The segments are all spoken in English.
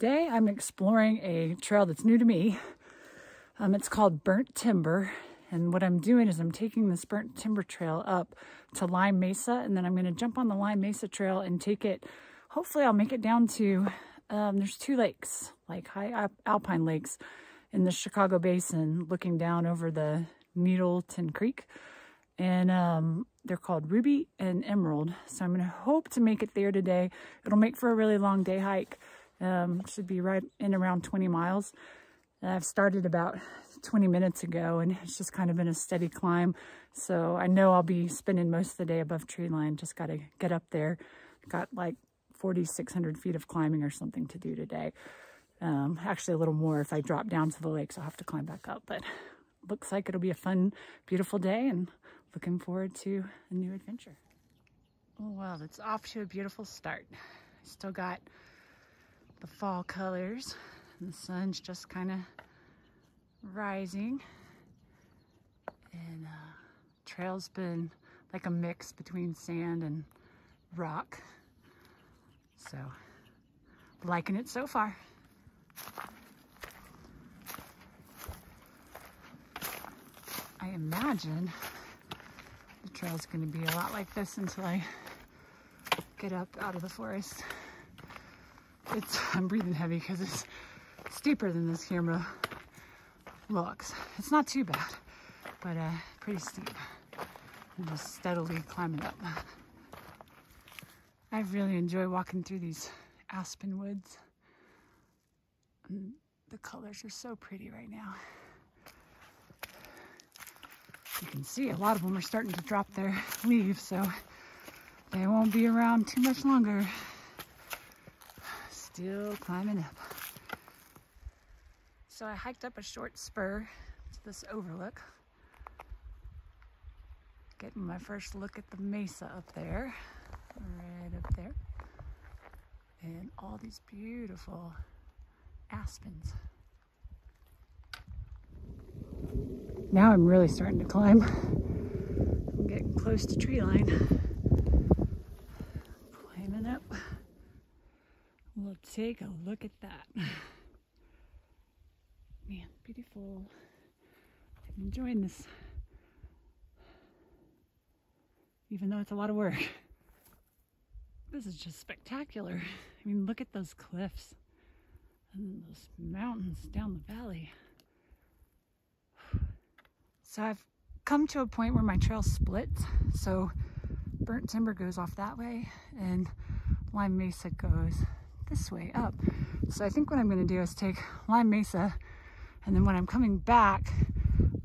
Today I'm exploring a trail that's new to me. It's called Burnt Timber. And what I'm doing is I'm taking this Burnt Timber trail up to Lime Mesa, and then I'm going to jump on the Lime Mesa trail and take it. Hopefully I'll make it down to, there's two lakes, like high alpine lakes in the Chicago Basin, looking down over the Needleton Creek. And they're called Ruby and Emerald. So I'm going to hope to make it there today. It'll make for a really long day hike. Should be right in around 20 miles. I've started about 20 minutes ago, and it's just kind of been a steady climb. So I know I'll be spending most of the day above tree line. Just got to get up there. Got like 4,600 feet of climbing or something to do today. Actually a little more. If I drop down to the lakes, I'll have to climb back up. But looks like it'll be a fun, beautiful day, and looking forward to a new adventure. Oh, well, it's off to a beautiful start. Still got the fall colors. The sun's just kind of rising, and trail's been like a mix between sand and rock, so liking it so far. I imagine the trail's going to be a lot like this until I get up out of the forest. I'm breathing heavy because it's steeper than this camera looks. It's not too bad, but pretty steep. I'm just steadily climbing up. I really enjoy walking through these aspen woods. And the colors are so pretty right now. You can see a lot of them are starting to drop their leaves, so they won't be around too much longer. Still climbing up. So I hiked up a short spur to this overlook. Getting my first look at the mesa up there, right up there. And all these beautiful aspens. Now I'm really starting to climb. I'm getting close to tree line. Climbing up. We'll take a look at that. Man, beautiful. I'm enjoying this. Even though it's a lot of work. This is just spectacular. I mean, look at those cliffs and those mountains down the valley. So I've come to a point where my trail splits. So Burnt Timber goes off that way and Lime Mesa goes this way up. So I think what I'm going to do is take Lime Mesa, and then when I'm coming back,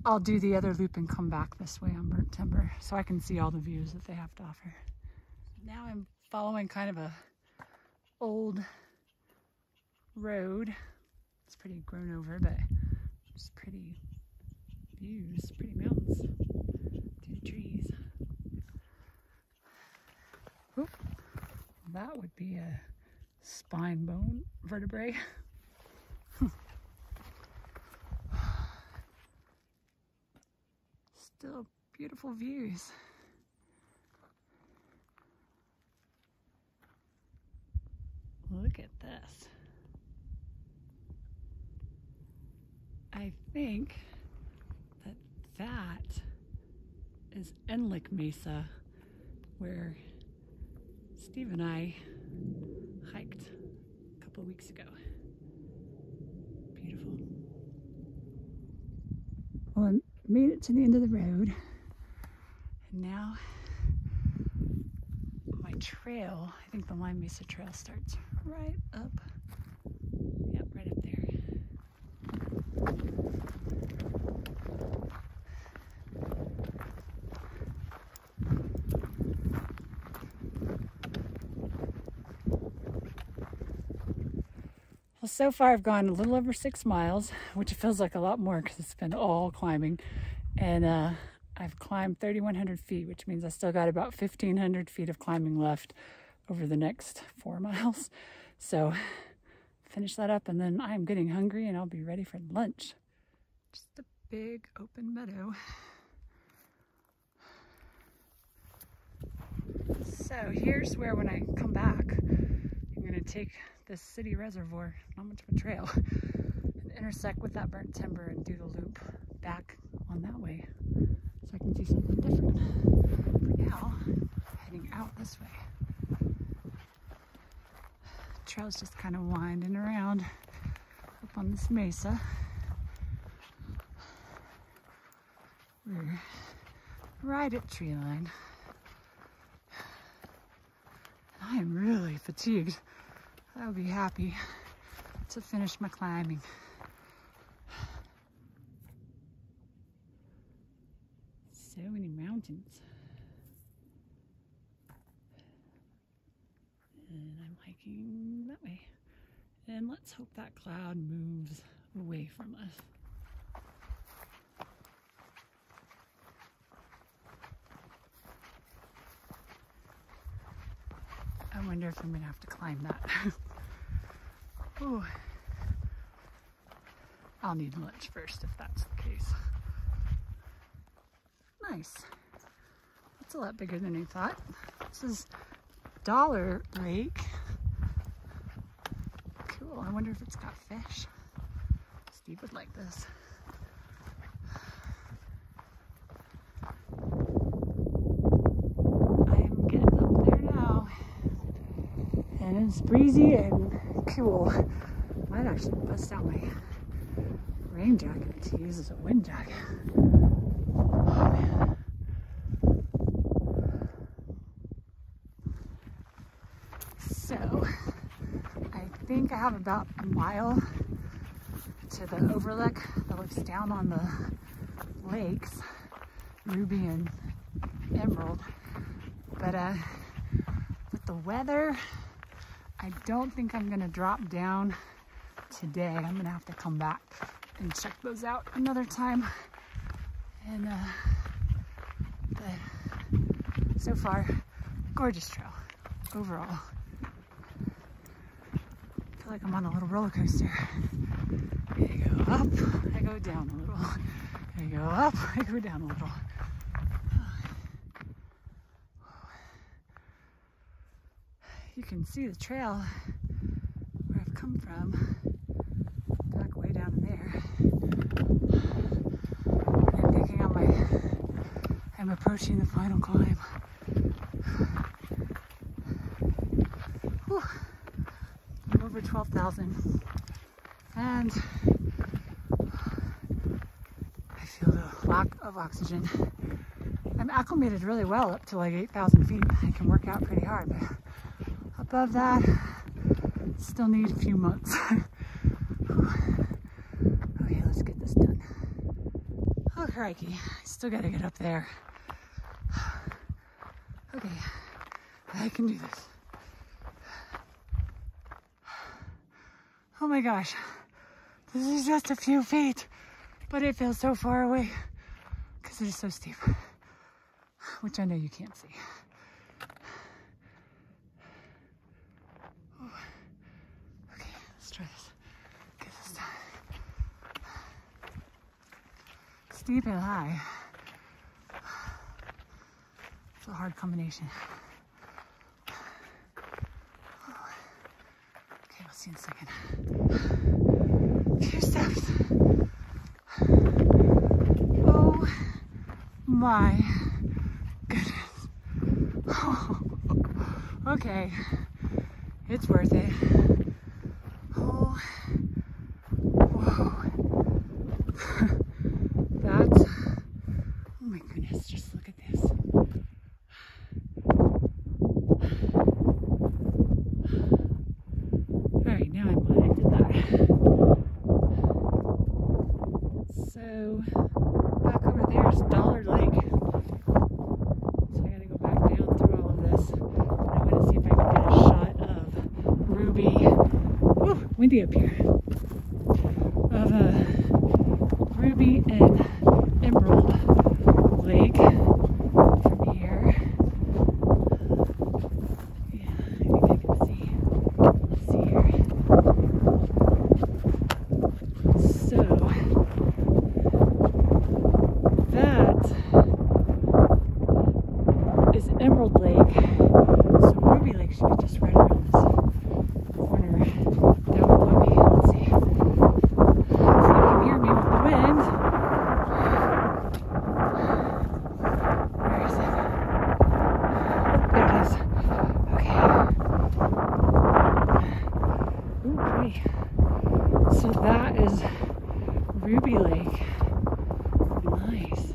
I'll do the other loop and come back this way on Burnt Timber so I can see all the views that they have to offer. Now I'm following kind of a old road. It's pretty grown over, but just pretty views, pretty mountains through the trees. Oop, that would be a spine bone vertebrae. Still beautiful views. Look at this. I think that is Lime Mesa, where Steve and I hiked a couple of weeks ago. Beautiful. Well, I made it to the end of the road, and now my trail, I think the Lime Mesa trail starts right up, yep, right up there. Well, so far I've gone a little over 6 miles, which feels like a lot more because it's been all climbing. And I've climbed 3,100 feet, which means I still got about 1,500 feet of climbing left over the next 4 miles. So finish that up, and then I'm getting hungry and I'll be ready for lunch. Just a big open meadow. So here's where, when I come back, I'm going to take this city reservoir, not much of a trail, and intersect with that burnt timber and do the loop back on that way so I can see something different. For now, heading out this way. The trail's just kind of winding around up on this mesa. We're right at tree line. I am really fatigued. I'll be happy to finish my climbing. So many mountains. And I'm hiking that way. And let's hope that cloud moves away from us. I wonder if I'm gonna have to climb that. Ooh. I'll need lunch first if that's the case. Nice. That's a lot bigger than I thought. This is Dollar Lake. Cool. I wonder if it's got fish. Steve would like this. And it's breezy and cool. Might actually bust out my rain jacket to use as a wind jacket. Oh man. So, I think I have about a mile to the overlook that looks down on the lakes, Ruby and Emerald. But with the weather, I don't think I'm gonna drop down today. I'm gonna have to come back and check those out another time. And but so far, gorgeous trail overall. I feel like I'm on a little roller coaster. I go up, I go down a little. I go up, I go down a little. You can see the trail where I've come from, back way down in there. I'm picking up I'm approaching the final climb. Whew. I'm over 12,000 and I feel the lack of oxygen. I'm acclimated really well up to like 8,000 feet. I can work out pretty hard, but above that, still need a few months. Okay, let's get this done. Oh, crikey. I still gotta get up there. Okay, I can do this. Oh my gosh. This is just a few feet, but it feels so far away because it is so steep, which I know you can't see. Try this. Get this done. Steep and high. It's a hard combination. Okay, we'll see in a second. A few steps. Oh my goodness. Oh, okay, it's worth it. Oh, whoa. That's, oh my goodness, just look at this. All right, now I'm glad I did that. So, back over there is Dollar Lake. So I gotta go back down through all of this. And I want to see if I can get a shot of Ruby. Woo, windy up here. Of Ruby and Emerald Lake from here. Yeah, I think I can see here. So that is Emerald Lake. So Ruby Lake should be just right around this corner. Okay, so that is Ruby Lake. Nice.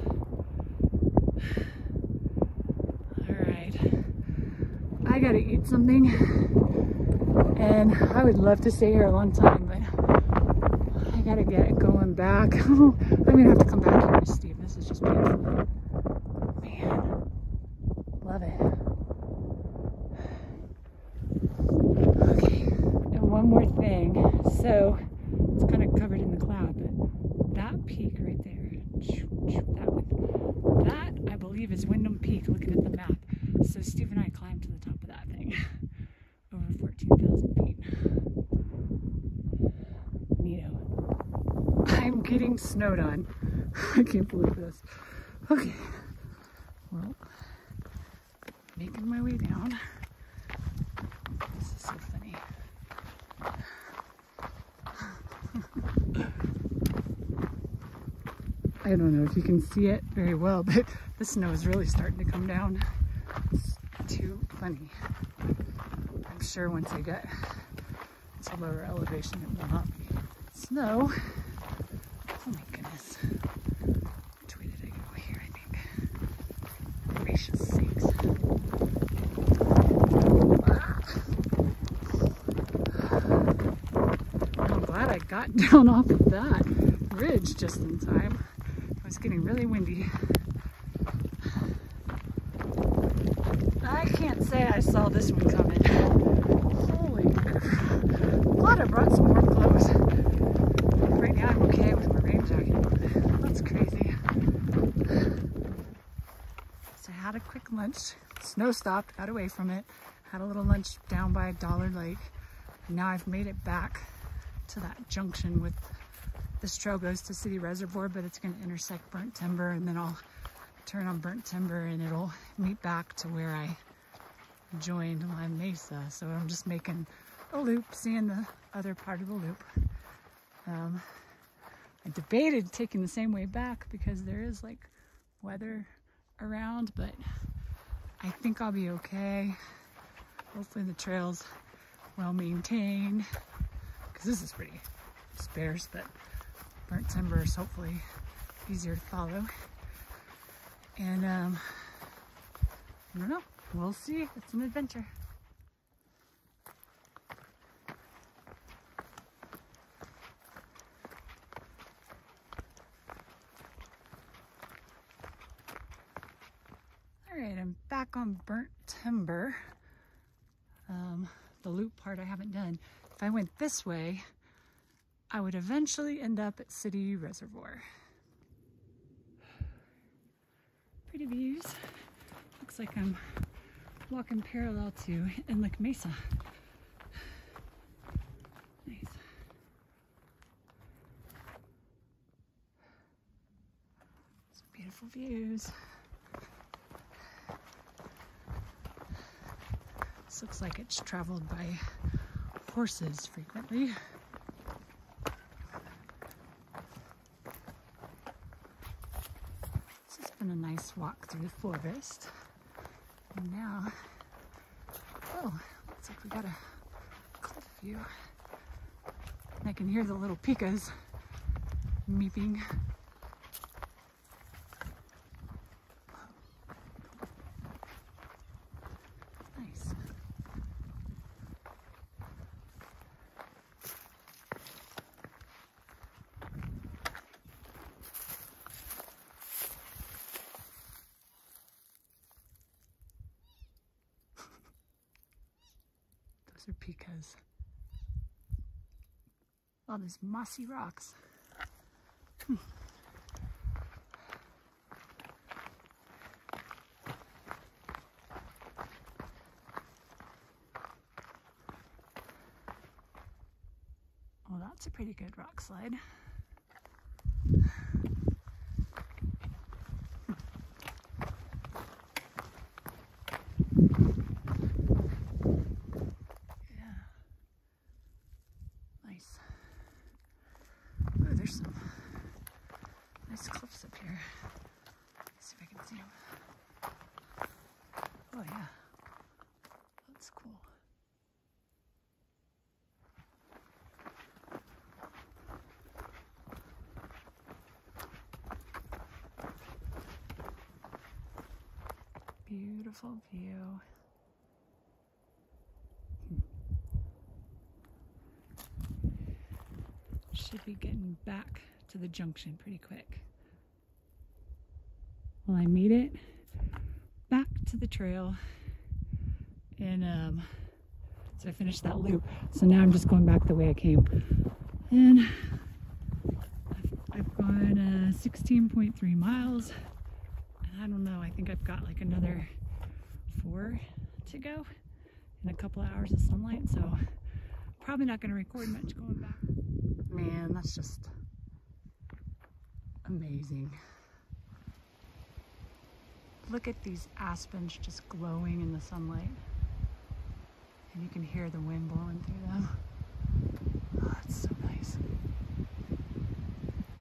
Alright, I gotta eat something, and I would love to stay here a long time, but I gotta get going back. I'm gonna have to come back here with Steve. This is just beautiful. Man, love it. Okay, and one more thing. So it's kind of covered in the cloud, but that peak right there, that one, that I believe is Wyndham Peak, looking at the map. So Steve and I climbed to the top of that thing, over 14,000 feet. Neato. I'm getting snowed on. I can't believe this. Okay, well, making my way down. This is so funny. I don't know if you can see it very well, but the snow is really starting to come down. It's too funny. I'm sure once I get to lower elevation, it will not be snow. Oh my goodness. Which way did I go? Here, I think. Gracious sakes. I'm glad I got down off of that ridge just in time. It's getting really windy. I can't say I saw this one coming. Holy crap. Glad I brought some more clothes. Right now I'm okay with my rain jacket. That's crazy. So I had a quick lunch. Snow stopped, got away from it. Had a little lunch down by Dollar Lake. Now I've made it back to that junction with this trail goes to City Reservoir, but it's going to intersect Burnt Timber, and then I'll turn on Burnt Timber and it'll meet back to where I joined Lime Mesa. So I'm just making a loop, seeing the other part of the loop. I debated taking the same way back because there is like weather around, but I think I'll be okay. Hopefully the trail's well maintained, because this is pretty sparse, but Burnt Timber is hopefully easier to follow. And I don't know, we'll see. It's an adventure. All right, I'm back on Burnt Timber. The loop part I haven't done. If I went this way, I would eventually end up at City Reservoir. Pretty views. Looks like I'm walking parallel to Lime Mesa. Nice. Some beautiful views. This looks like it's traveled by horses frequently. This has been a nice walk through the forest. And now, oh, looks like we got a cliff view. And I can hear the little pikas meeping. Nice. Those are pikas. All these mossy rocks. Well, that's a pretty good rock slide. There's some nice cliffs up here. Let's see if I can see them. Oh yeah, that's cool. beautiful view. Should be getting back to the junction pretty quick. Well, I made it back to the trail, and so I finished that loop. So now I'm just going back the way I came, and I've gone 16.3 miles, and I don't know, I think I've got like another 4 to go in a couple of hours of sunlight, so probably not going to record much going back. Man, that's just amazing. Look at these aspens just glowing in the sunlight. And you can hear the wind blowing through them.